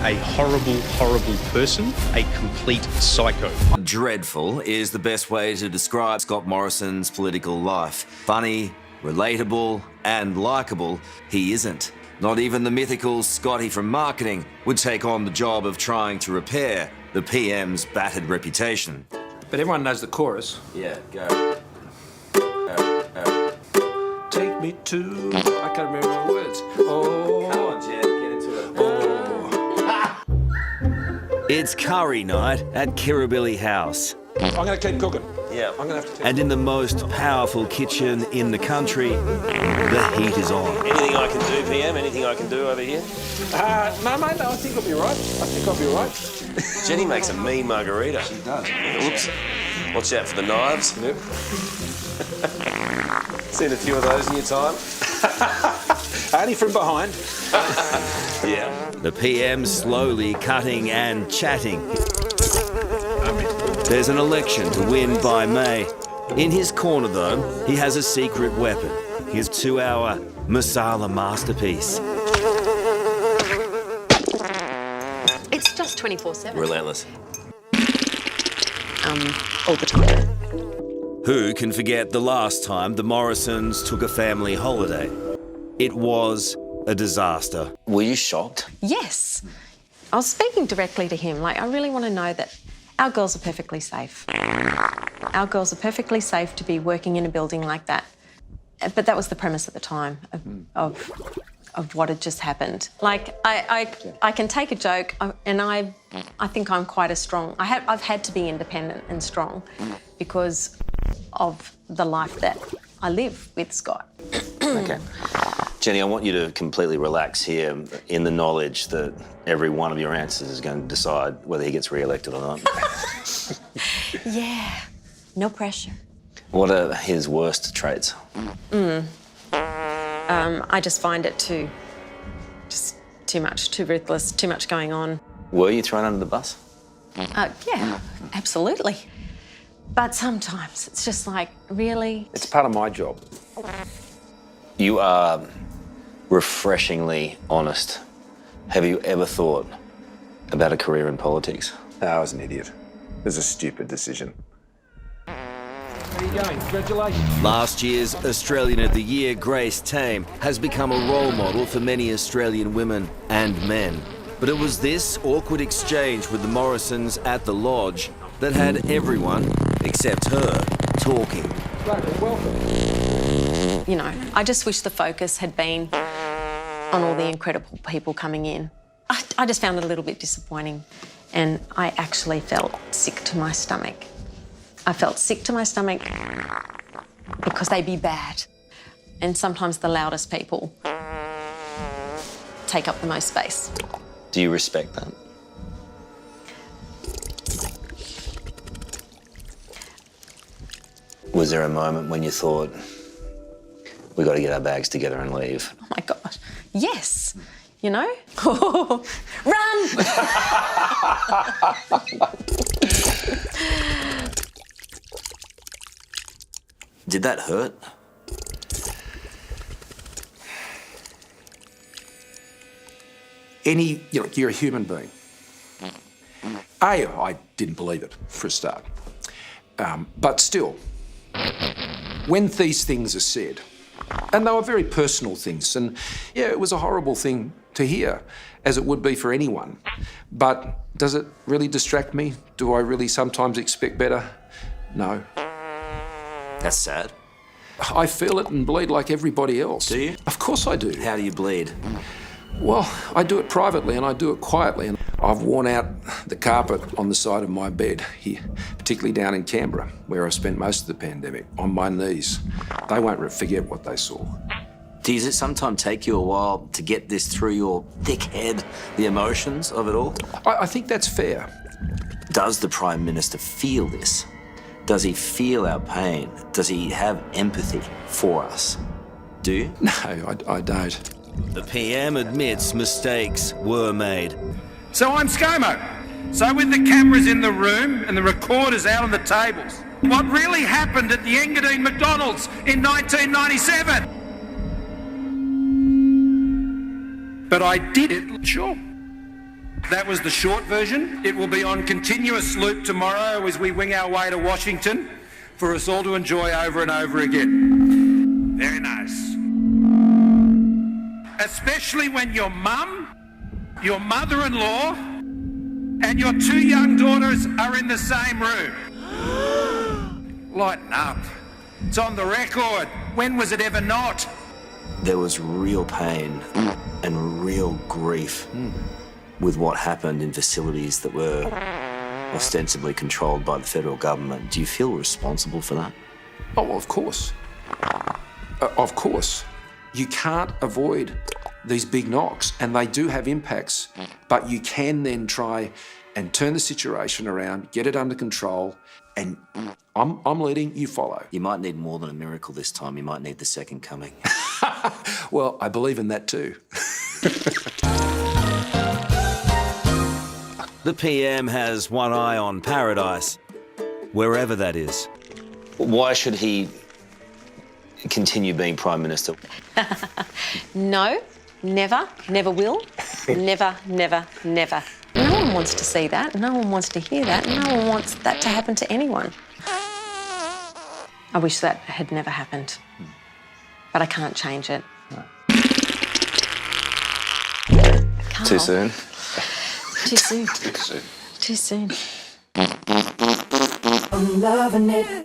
a horrible, horrible person, a complete psycho. Dreadful is the best way to describe Scott Morrison's political life. Funny, relatable, and likeable, he isn't. Not even the mythical Scotty from marketing would take on the job of trying to repair the PM's battered reputation. But everyone knows the chorus. Yeah, go. Take me to... I can't remember the words. Oh. Come on, Jen, get into it. It's curry night at Kirribilli House. I'm going to keep cooking. Yeah. I'm going to have to... And in the most powerful kitchen in the country, the heat is on. Anything I can do, PM? Anything I can do over here? No, mate, no, I think I'll be right. Jenny makes a mean margarita. She does. Oops. Watch out for the knives. Yep. Seen a few of those in your time? Only from behind. Yeah. The PM slowly cutting and chatting. There's an election to win by May. In his corner, though, he has a secret weapon. His 2-hour masala masterpiece. It's just 24/7. Relentless. All the time. Who can forget the last time the Morrisons took a family holiday? It was a disaster. Were you shocked? Yes. I was speaking directly to him. I really want to know that our girls are perfectly safe. Our girls are perfectly safe to be working in a building like that. But that was the premise at the time of what had just happened. I can take a joke, and I think I'm quite a strong... I've had to be independent and strong because of the life that I live with Scott. Okay. Jenny, I want you to completely relax here in the knowledge that every one of your answers is going to decide whether he gets re-elected or not. Yeah, no pressure. What are his worst traits? I just find it too much, too ruthless, too much going on. Were you thrown under the bus? Yeah, absolutely. But sometimes it's just like, really? It's part of my job. You are refreshingly honest. Have you ever thought about a career in politics? No, I was an idiot. It was a stupid decision. How are you going? Congratulations. Last year's Australian of the Year, Grace Tame, has become a role model for many Australian women and men. But it was this awkward exchange with the Morrisons at the lodge that had everyone, except her, talking. Welcome. You know, I just wish the focus had been on all the incredible people coming in. I just found it a little bit disappointing, and I actually felt sick to my stomach. I felt sick to my stomach because they be bad. And sometimes the loudest people take up the most space. Do you respect that? Was there a moment when you thought, we got to get our bags together and leave? Oh my God, yes. You know? Run! Did that hurt? You're a human being. I didn't believe it, for a start. But still, when these things are said, and they were very personal things, and yeah, it was a horrible thing to hear, as it would be for anyone. But does it really distract me? Do I really sometimes expect better? No. That's sad. I feel it and bleed like everybody else. Do you? Of course I do. How do you bleed? Well, I do it privately and I do it quietly. And I've worn out the carpet on the side of my bed here, particularly down in Canberra, where I spent most of the pandemic, on my knees. They won't forget what they saw. Does it sometimes take you a while to get this through your thick head, the emotions of it all? I think that's fair. Does the Prime Minister feel this? Does he feel our pain? Does he have empathy for us? Do you? No, I don't. The PM admits mistakes were made. So I'm ScoMo. So with the cameras in the room and the recorders out on the tables, what really happened at the Engadine McDonald's in 1997? But I did it, sure. That was the short version. It will be on continuous loop tomorrow as we wing our way to Washington for us all to enjoy over and over again. Very nice. Especially when your mum, your mother-in-law, and your 2 young daughters are in the same room. Lighten up. It's on the record. When was it ever not? There was real pain and real grief with what happened in facilities that were ostensibly controlled by the federal government. Do you feel responsible for that? Oh, of course. Of course. You can't avoid these big knocks, and they do have impacts, but you can then try and turn the situation around, get it under control, and I'm leading, you follow. You might need more than a miracle this time. You might need the second coming. Well, I believe in that too. The PM has one eye on paradise, wherever that is. Why should he continue being Prime Minister? No, never, never will. Never, never, never. No one wants to see that. No one wants to hear that. No one wants that to happen to anyone. I wish that had never happened, but I can't change it. Karl. Too soon? Too soon. Too soon. I'm loving it.